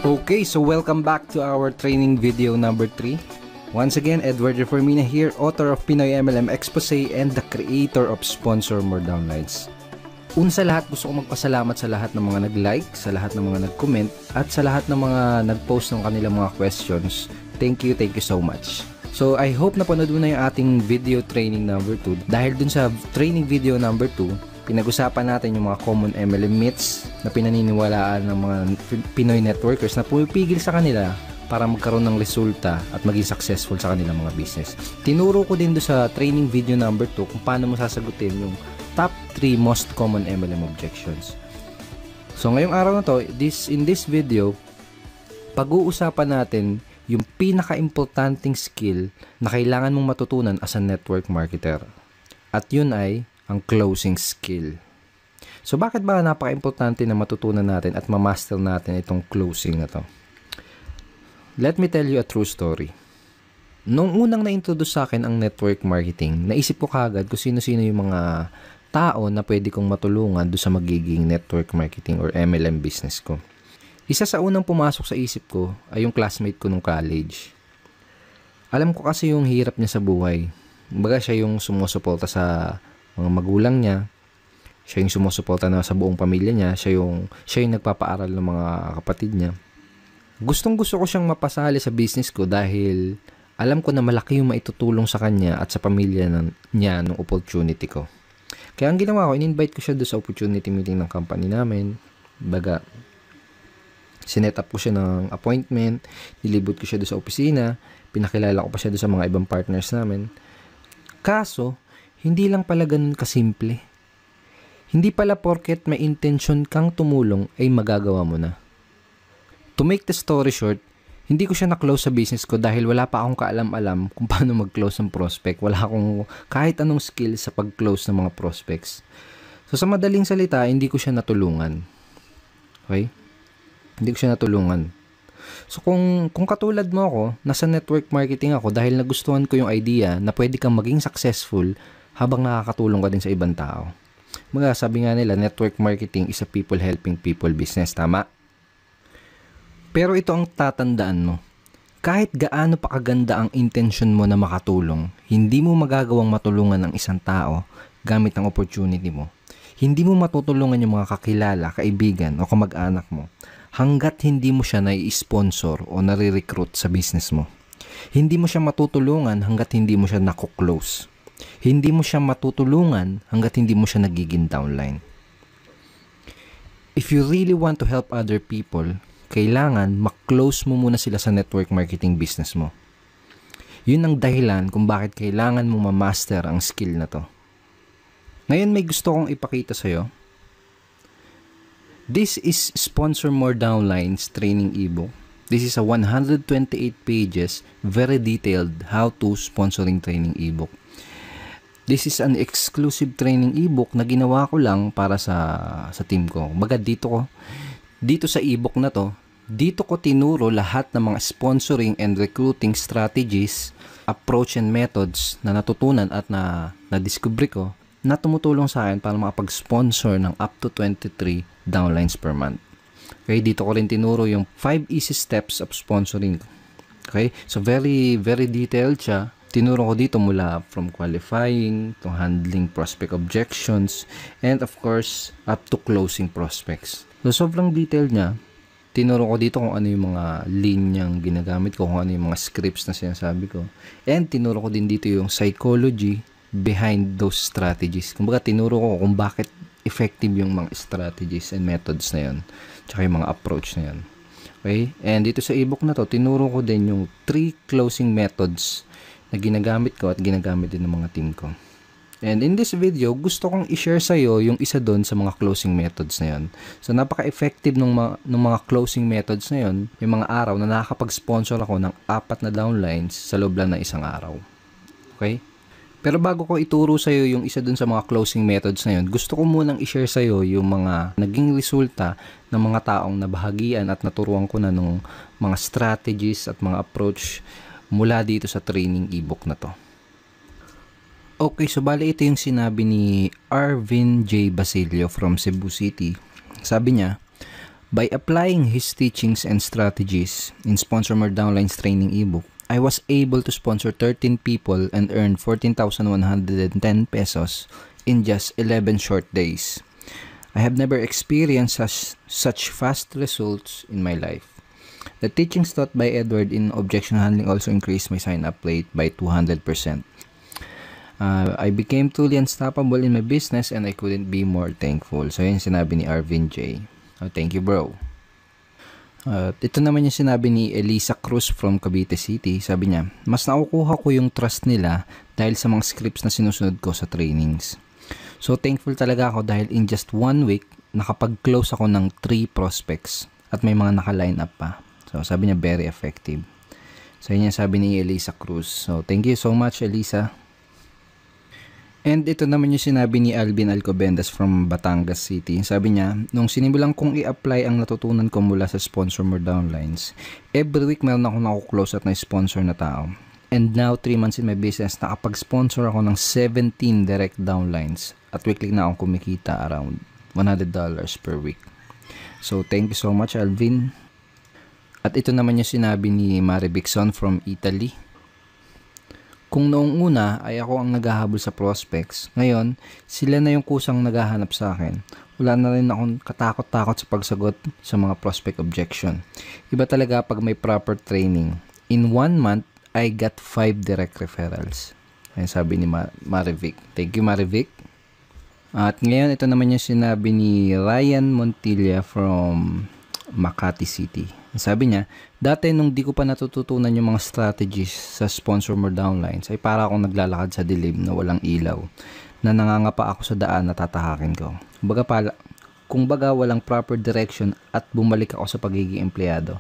Okay, so welcome back to our training video number 3. Once again, Edward Reformina here, author of Pinoy MLM Expose and the creator of Sponsor More Downlines. Una sa lahat, gusto ko magpasalamat sa lahat ng mga nag-like, sa lahat ng mga nag-comment, at sa lahat ng mga nag-post ng kanilang mga questions. Thank you so much. So I hope napanood mo na yung ating video training number 2. Dahil dun sa training video number 2, pinag-usapan natin yung mga common MLM myths na pinaniniwalaan ng mga Pinoy networkers na pumipigil sa kanila para magkaroon ng resulta at maging successful sa kanilang mga business. Tinuro ko din do sa training video number 2 kung paano mo sasagutin yung top 3 most common MLM objections. So ngayong araw na to, in this video, pag-uusapan natin yung pinaka-importanting skill na kailangan mong matutunan as a network marketer. At yun ay ang closing skill. So bakit ba napaka-importante na matutunan natin at ma-master natin itong closing na to? Let me tell you a true story. Nung unang na-introduce sa akin ang network marketing, naisip ko kagad kung sino-sino yung mga tao na pwede kong matulungan do sa magiging network marketing or MLM business ko. Isa sa unang pumasok sa isip ko ay yung classmate ko nung college. Alam ko kasi yung hirap niya sa buhay. Kumbaga siya yung sumusuporta sa mga magulang niya, siya yung sumusuporta na sa buong pamilya niya, siya yung nagpapaaral ng mga kapatid niya. Gustong-gusto ko siyang mapasali sa business ko dahil alam ko na malaki yung maitutulong sa kanya at sa pamilya niya ng opportunity ko. Kaya ang ginawa ko, in-invite ko siya doon sa opportunity meeting ng company namin. Baga, sinet up ko siya ng appointment, nilibot ko siya doon sa opisina, pinakilala ko pa siya doon sa mga ibang partners namin. Kaso, hindi lang pala ganun kasimple. Hindi pala porket may intention kang tumulong ay magagawa mo na. To make the story short, hindi ko siya na-close sa business ko dahil wala pa akong kaalam-alam kung paano mag-close ng prospect. Wala akong kahit anong skill sa pag-close ng mga prospects. So sa madaling salita, hindi ko siya natulungan. Okay? Hindi ko siya natulungan. So kung katulad mo ako, nasa network marketing ako dahil nagustuhan ko yung idea na pwede kang maging successful habang nakakatulong ka din sa ibang tao. Mga sabi nga nila, network marketing is a people helping people business. Tama? Pero ito ang tatandaan mo. Kahit gaano pa kaganda ang intention mo na makatulong, hindi mo magagawang matulungan ng isang tao gamit ang opportunity mo. Hindi mo matutulungan yung mga kakilala, kaibigan o kamag-anak mo hanggat hindi mo siya nai-sponsor o nare-recruit sa business mo. Hindi mo siya matutulungan hanggat hindi mo siya nakuklose. Hindi mo siya matutulungan hanggat hindi mo siya nagiging downline. If you really want to help other people, kailangan mak-close mo muna sila sa network marketing business mo. Yun ang dahilan kung bakit kailangan mo ma-master ang skill na to. Ngayon may gusto kong ipakita sa'yo. This is Sponsor More Downlines training ebook. This is a 128 pages, very detailed how-to sponsoring training ebook. This is an exclusive training ebook na ginawa ko lang para sa team ko. Baga dito sa ebook na to, dito ko tinuro lahat ng mga sponsoring and recruiting strategies, approach and methods na natutunan at na-discover ko na tumutulong sa akin para makapag-sponsor ng up to 23 downlines per month. Okay, dito ko rin tinuro yung 5 easy steps of sponsoring. Okay, so very, very detailed siya. Tinuro ko dito mula from qualifying to handling prospect objections and of course up to closing prospects. So sobrang detailed niya. Tinuro ko dito kung ano yung mga linyang ginagamit ko, kung ano yung mga scripts na sinasabi ko. And tinuro ko din dito yung psychology behind those strategies. Kumbaga tinuro ko kung bakit effective yung mga strategies and methods na yun. Tsaka yung mga approach na yun. Okay? And dito sa ebook na to, tinuro ko din yung 3 closing methods na ginagamit ko at ginagamit din ng mga team ko. And in this video, gusto kong i-share sa'yo yung isa doon sa mga closing methods na yun. So, napaka-effective ng mga closing methods na yun, yung mga araw na nakakapag-sponsor ako ng 4 na downlines sa loob lang ng isang araw. Okay? Pero bago ko ituro sa'yo yung isa doon sa mga closing methods na yun, gusto ko munang i-share sa'yo yung mga naging resulta ng mga taong nabahagian at naturuan ko na ng mga strategies at mga approach mula dito sa training ebook na to. Okay, so bali ito yung sinabi ni Arvin J. Basilio from Cebu City. Sabi niya, By applying his teachings and strategies in Sponsor More Downlines training ebook, I was able to sponsor 13 people and earn 14,110 pesos in just 11 short days. I have never experienced such fast results in my life. The teachings taught by Edward in objection handling also increased my sign-up rate by 200%. I became truly unstoppable in my business and I couldn't be more thankful. So yun sinabi ni Arvin J. Oh, thank you, bro. Ito naman yung sinabi ni Elisa Cruz from Cavite City. Sabi niya, mas nakukuha ko yung trust nila dahil sa mga scripts na sinusunod ko sa trainings. So thankful talaga ako dahil in just 1 week, nakapag-close ako ng 3 prospects at may mga naka-line up pa. So sabi niya, very effective. So yun yung sabi ni Elisa Cruz. So thank you so much, Elisa. And ito naman yung sinabi ni Alvin Alcobendas from Batangas City. Sabi niya, nung sinimulan kong i-apply ang natutunan ko mula sa Sponsor More Downlines, every week meron akong nakuklose at na-sponsor na tao. And now, 3 months in my business, nakapag-sponsor ako ng 17 direct downlines at weekly na akong kumikita around $100 per week. So, thank you so much, Alvin. At ito naman yung sinabi ni Mari Bixon from Italy. Kung noong una ay ako ang naghahabol sa prospects, ngayon sila na yung kusang naghahanap sa akin. Wala na rin akong katakot-takot sa pagsagot sa mga prospect objection. Iba talaga pag may proper training. In 1 month, I got 5 direct referrals. Ayan sabi ni Marivic. Thank you, Marivic. At ngayon, ito naman yung sinabi ni Ryan Montilla from Makati City. Sabi niya, dati nung di ko pa natututunan yung mga strategies sa Sponsor More Downlines, ay para akong naglalakad sa dilim na walang ilaw, na nangangapa ako sa daan na tatahakin ko. Kung baga walang proper direction at bumalik ako sa pagiging empleyado.